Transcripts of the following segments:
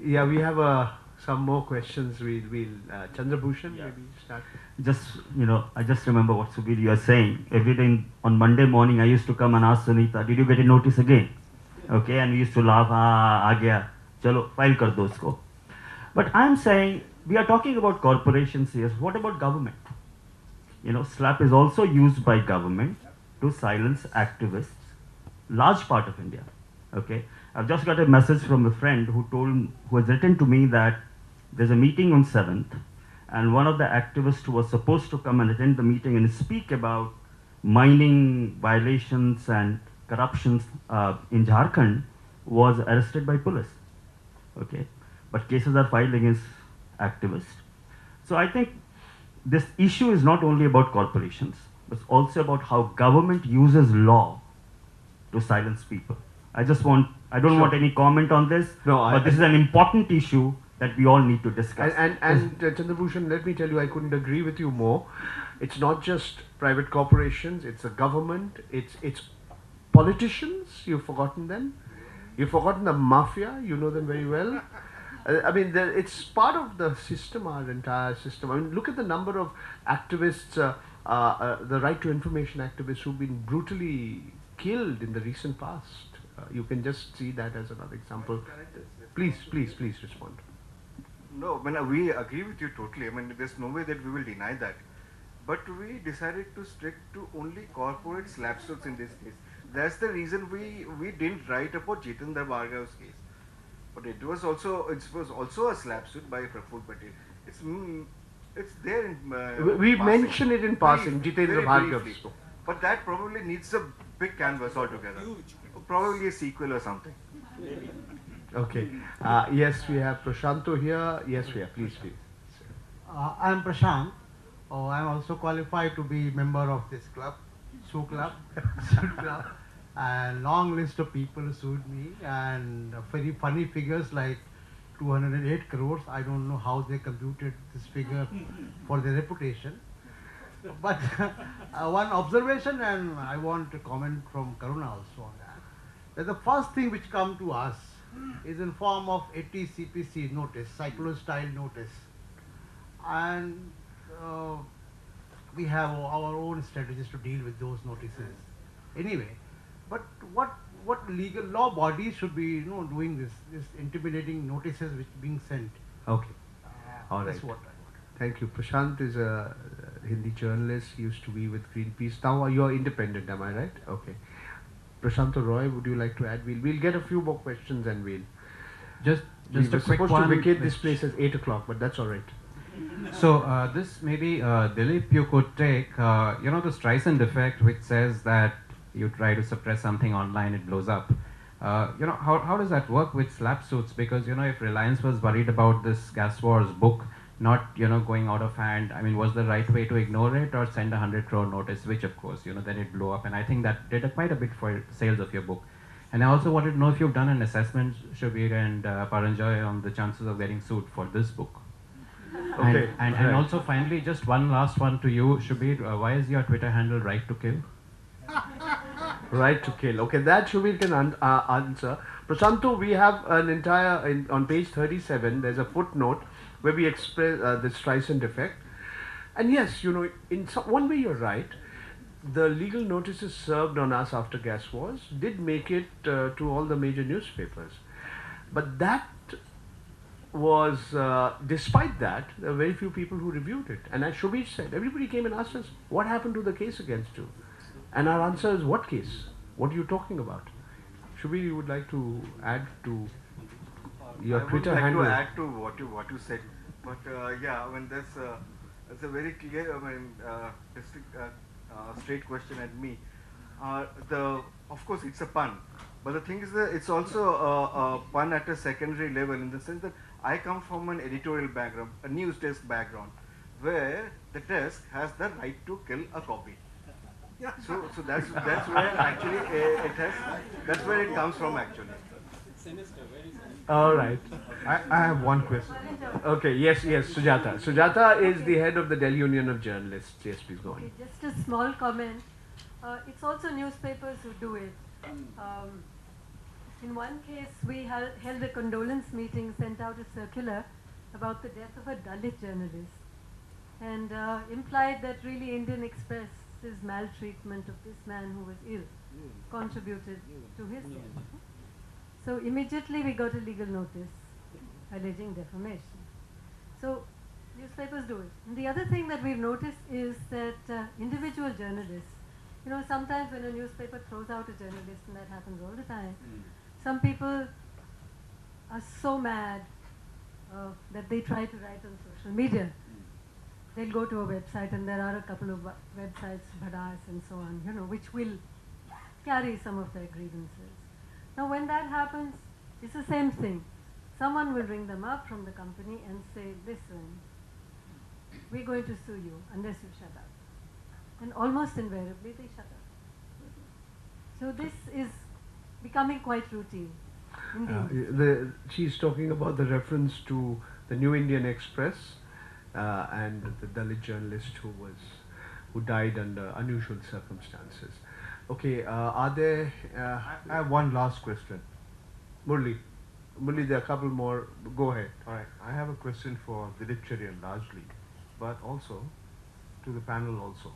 Yeah, we have some more questions. We'll Chandrabhushan, maybe start. Just, I just remember what Subir you are saying. Every day on Monday morning, I used to come and ask Sunita, did you get a notice again? Okay, and we used to laugh, aa gaya, chalo, file kar do usko. But I'm saying, we are talking about corporations here. What about government? SLAP is also used by government to silence activists, large part of India. Okay, I've just got a message from a friend who has written to me that there's a meeting on 7th, and one of the activists who was supposed to come and attend the meeting and speak about mining violations and corruptions in Jharkhand was arrested by police. Okay, but cases are filed against activists. So I think this issue is not only about corporations, but also about how government uses law to silence people. I don't want any comment on this, but this is an important issue that we all need to discuss. And Chandrabhushan, let me tell you, I couldn't agree with you more. It's not just private corporations, it's a government, it's politicians, you've forgotten them. You've forgotten the mafia, you know them very well. I mean, it's part of the system, our entire system. I mean, look at the number of activists, the right to information activists who've been brutally killed in the recent past. You can just see that as another example. Please respond. No, I mean, we agree with you totally. I mean, there's no way that we will deny that. But we decided to stick to only corporate slap suits in this case. That's the reason we didn't write about Jitendra Bhargav's case. But it was also a slap suit by Praful Patel. It's there in we mentioned it in passing, Jitendra Bhargav. But that probably needs a big canvas altogether. Probably a sequel or something. Okay. Yes, we have Prashanto here. Yes, we have. Please. I am Prashant. I am also qualified to be member of this club, Suit Club. And long list of people sued me, and very funny figures like 208 crores. I don't know how they computed this figure for their reputation. But one observation, and I want to comment from Karuna also on that the first thing which come to us is in form of 80 CPC notice, cyclone style notice, and we have our own strategies to deal with those notices. Anyway, but what legal law bodies should be doing this intimidating notices which being sent? Okay, all right. That's what I want. Thank you. Prashant is a Hindi journalist. He used to be with Greenpeace. Now you are independent, am I right? Okay. Prashanto Roy, would you like to add? We'll get a few more questions and we'll just a quick supposed one. To vacate this place at 8 o'clock, but that's all right. So this maybe Dilip, you could take the Streisand effect, which says that you try to suppress something online, it blows up. How does that work with slap suits? Because if Reliance was worried about this Gas Wars book not going out of hand, I mean, was the right way to ignore it or send 100 crore notice, which of course then it blew up, and I think that did quite a bit for sales of your book. And I also wanted to know if you've done an assessment, Subir and Paranjoy, on the chances of getting sued for this book. Okay. And also finally, just one last one to you, Subir. Why is your Twitter handle Right to Kill? Right to Kill. Okay, that Subir can answer. Prashanto, we have an entire, on page 37, there's a footnote where we express the Streisand effect. And yes, in one way you're right. The legal notices served on us after Gas Wars did make it to all the major newspapers. But that was, despite that, there were very few people who reviewed it. And as Subir said, everybody came and asked us, what happened to the case against you? And our answer is, what case? What are you talking about? Subir, you would like to add to your Twitter handle? I would like to add to what you said. But yeah, I mean, that's a very clear, straight question at me. Of course, it's a pun. But the thing is that it's also a pun at a secondary level, in the sense that I come from an editorial background, a news desk background, where the desk has the right to kill a copy. So that's where actually that's where it comes from actually. All right. I have one question. Okay, yes, Sujata. Sujata is the head of the Delhi Union of Journalists. Yes, please go on. Just a small comment. It's also newspapers who do it. In one case, we held a condolence meeting, sent out a circular about the death of a Dalit journalist, and implied that really Indian Express's maltreatment of this man who was ill contributed to his death. So immediately we got a legal notice alleging defamation. So newspapers do it. And the other thing that we've noticed is that individual journalists, you know, sometimes when a newspaper throws out a journalist, and that happens all the time, some people are so mad that they try to write on social media. They'll go to a website, and there are a couple of websites, Bhadas and so on, you know, which will carry some of their grievances. Now when that happens, it's the same thing. Someone will ring them up from the company and say, listen, we're going to sue you unless you shut up. And almost invariably they shut up. So this is becoming quite routine. She's talking about the reference to the New Indian Express and the Dalit journalist who died under unusual circumstances. Okay, are there... I have one last question. Murli, there are a couple more. Go ahead. Alright, I have a question for Dilip Cherian largely, but also to the panel also.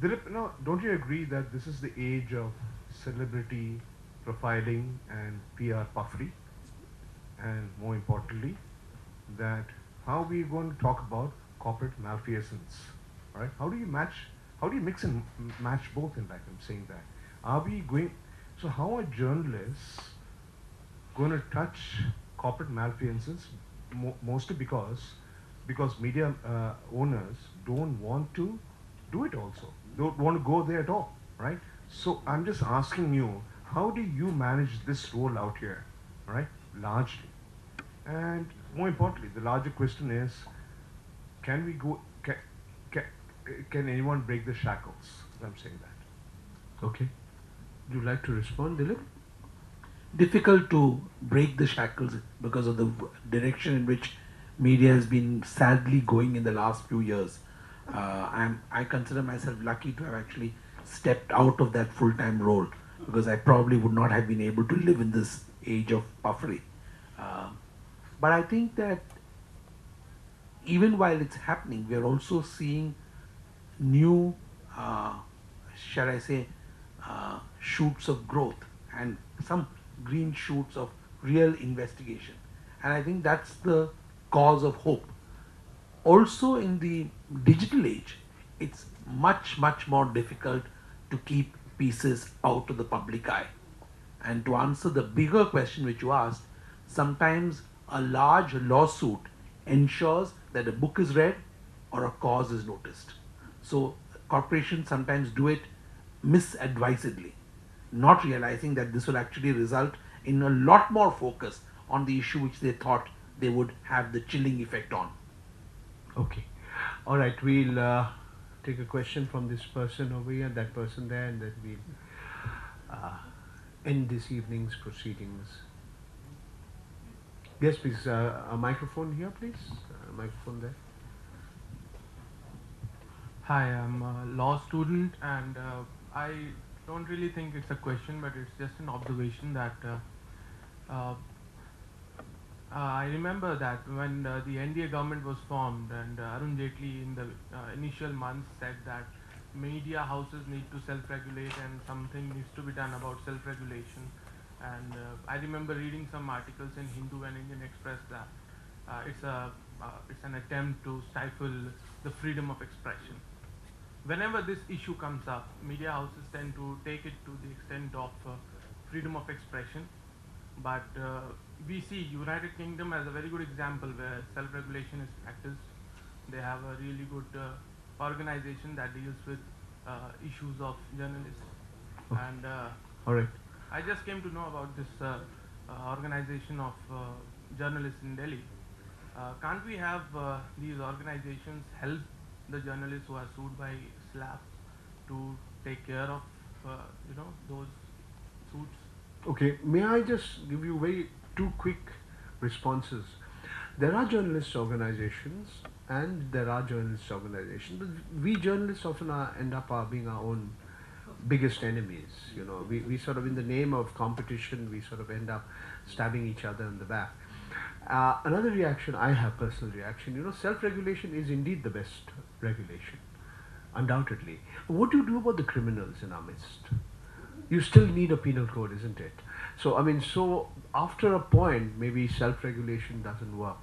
Dilip, no, don't you agree that this is the age of celebrity profiling and PR puffery? And more importantly, that how are we going to talk about corporate malfeasance? Right? How do you mix and match both in life? I'm saying that. Are we going, so how are journalists going to touch corporate malfeasances? Mostly because media owners don't want to do it also. Don't want to go there at all, right? So I'm just asking you, how do you manage this role out here, right? Largely. And more importantly, the larger question is, can anyone break the shackles? I'm saying that. Okay. Would you like to respond, Dilip? Difficult to break the shackles because of the direction in which media has been sadly going in the last few years. I consider myself lucky to have actually stepped out of that full-time role, because I probably would not have been able to live in this age of puffery. But I think that even while it's happening, we are also seeing new, shall I say, shoots of growth and some green shoots of real investigation. And I think that's the cause of hope. Also in the digital age, it's much more difficult to keep pieces out of the public eye. And to answer the bigger question which you asked, sometimes a large lawsuit ensures that a book is read or a cause is noticed. So corporations sometimes do it misadvisedly, not realizing that this will actually result in a lot more focus on the issue which they thought they would have the chilling effect on. Okay. All right, we'll take a question from this person over here, that person there, and then we'll end this evening's proceedings. Yes, please. A microphone here, please. Microphone there. Hi, I'm a law student, and I don't really think it's a question, but it's just an observation that I remember that when the NDA government was formed, and Arun Jaitley in the initial months said that media houses need to self-regulate and something needs to be done about self-regulation. And I remember reading some articles in Hindu and Indian Express that it's an attempt to stifle the freedom of expression. Whenever this issue comes up, media houses tend to take it to the extent of freedom of expression. But we see United Kingdom as a very good example where self-regulation is practiced. They have a really good organization that deals with issues of journalists. Okay. And All right. I just came to know about this organization of journalists in Delhi. Can't we have these organizations help the journalists who are sued by SLAP to take care of those suits? Okay, may I just give you two quick responses. There are journalist organizations and there are journalist organizations, but we journalists often end up being our own biggest enemies. You know, we sort of, in the name of competition, we sort of end up stabbing each other in the back. Another reaction I have, personal reaction, you know, self-regulation is indeed the best regulation, undoubtedly. What do you do about the criminals in our midst? You still need a penal code, isn't it? So, I mean, so after a point, maybe self-regulation doesn't work.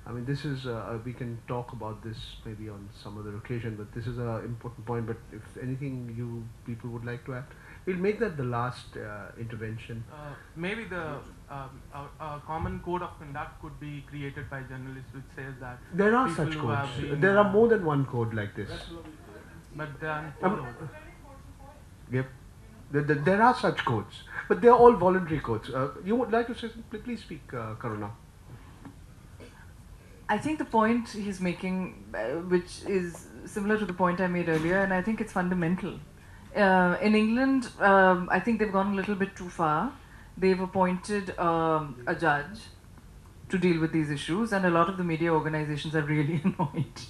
I mean, this is, we can talk about this maybe on some other occasion, but this is an important point. But if anything you people would like to add, we'll make that the last intervention. Maybe a common code of conduct could be created by journalists, which says that There are people such who have codes. been, There are more than one code like this. but they are unfollowed. Yep. There are such codes, but they are all voluntary codes. You would like to say something? Please speak, Karuna. I think the point he's making, which is similar to the point I made earlier, and I think it's fundamental. In England, I think they've gone a little bit too far. They've appointed a judge to deal with these issues, and a lot of the media organizations are really annoyed.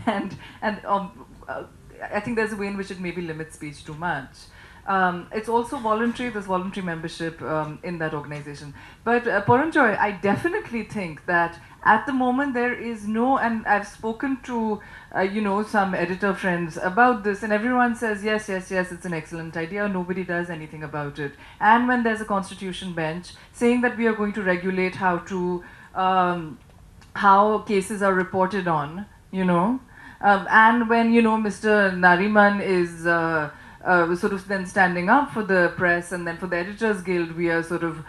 and I think there's a way in which it maybe limits speech too much. It's also voluntary, there's voluntary membership in that organization. But Paranjoy, I definitely think that at the moment there is no, and I've spoken to, some editor friends about this, and everyone says, yes, it's an excellent idea, nobody does anything about it. And when there's a constitution bench saying that we are going to regulate how cases are reported on, and when, Mr. Nariman is sort of then standing up for the press, and then for the Editors Guild, we are sort of...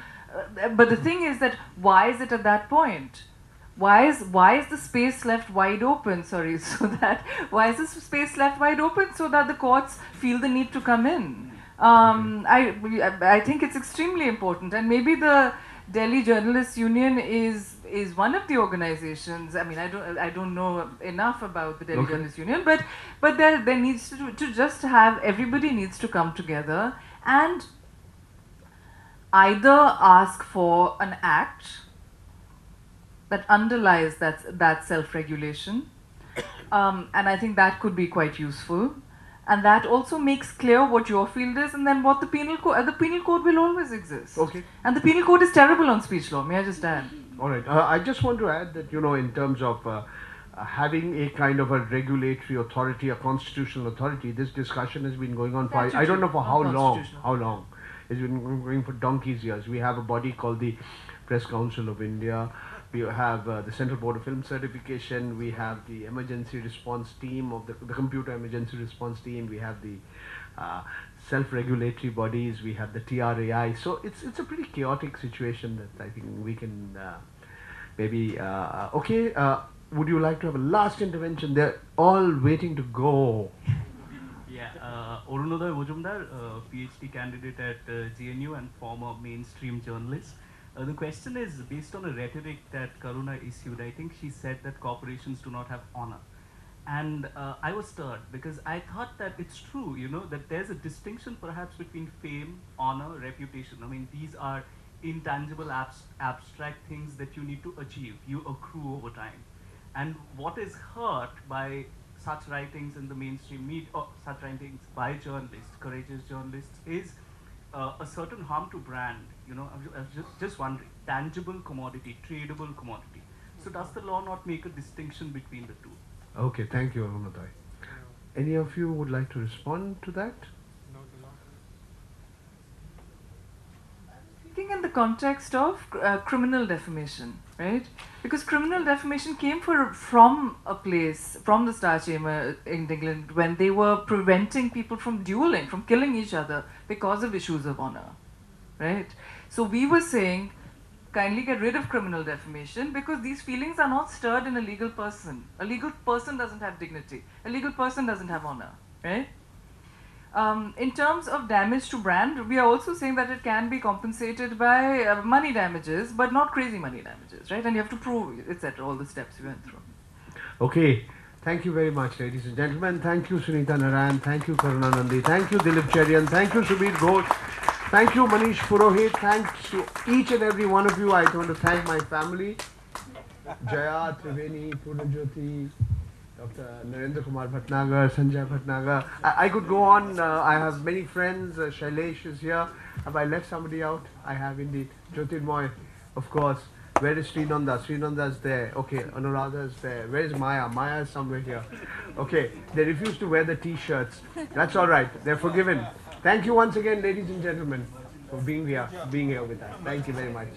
but the thing is that, why is it at that point? Why is the space left wide open, why is this space left wide open so that the courts feel the need to come in? I think it's extremely important, and maybe the Delhi Journalists Union is one of the organizations. I mean, I don't know enough about the Delhi Journalists Union, but there needs to just have, everybody needs to come together and either ask for an act that underlies that self-regulation, and I think that could be quite useful. And that also makes clear what your field is, and then what the penal code. The penal code will always exist. Okay. And the penal code is terrible on speech law. May I just add? All right. I just want to add that, in terms of having a kind of a regulatory authority, a constitutional authority, this discussion has been going on for, I don't know for how long. How long? It's been going for donkey's years. We have a body called the Press Council of India. We have the Central Board of Film Certification. We have the emergency response team of the computer emergency response team. We have the self-regulatory bodies. We have the TRAI. So it's a pretty chaotic situation that I think we can maybe. Okay, would you like to have a last intervention? They're all waiting to go. Yeah, Arunoday Mujumdar, PhD candidate at GNU and former mainstream journalist. The question is based on a rhetoric that Karuna issued. I think she said that corporations do not have honor. And I was stirred because I thought that it's true, that there's a distinction perhaps between fame, honor, reputation. I mean, these are intangible, abstract things that you need to achieve, you accrue over time. And what is hurt by such writings in the mainstream media, or such writings by journalists, courageous journalists, is a certain harm to brand. I was just wondering, tangible commodity, tradable commodity. So does the law not make a distinction between the two? Okay, thank you, Arunoday. Any of you would like to respond to that? Thinking in the context of criminal defamation, right? Because criminal defamation came from a place, from the Star Chamber in England, when they were preventing people from dueling, from killing each other because of issues of honor, right? So we were saying, kindly get rid of criminal defamation because these feelings are not stirred in a legal person. A legal person doesn't have dignity. A legal person doesn't have honor, right? In terms of damage to brand, we are also saying that it can be compensated by money damages, but not crazy money damages, right? And you have to prove, etc., all the steps we went through. Okay. Thank you very much, ladies and gentlemen. Thank you, Sunita Narayan. Thank you, Karuna Nandi. Thank you, Dilip Cherian. Thank you, Subir Ghosh. Thank you, Manish Purohit. Thanks to each and every one of you. I want to thank my family, Jaya, Triveni, Purnajyoti, Dr. Narendra Kumar Bhatnagar, Sanjay Bhatnagar. I could go on. I have many friends. Shailesh is here. Have I left somebody out? I have indeed. Jyotirmoy, of course. Where is Srinanda? Srinanda is there. Okay, Anuradha is there. Where is Maya? Maya is somewhere here. Okay, they refuse to wear the t-shirts. That's all right. They're forgiven. Thank you once again, ladies and gentlemen, for being here with us. Thank you very much.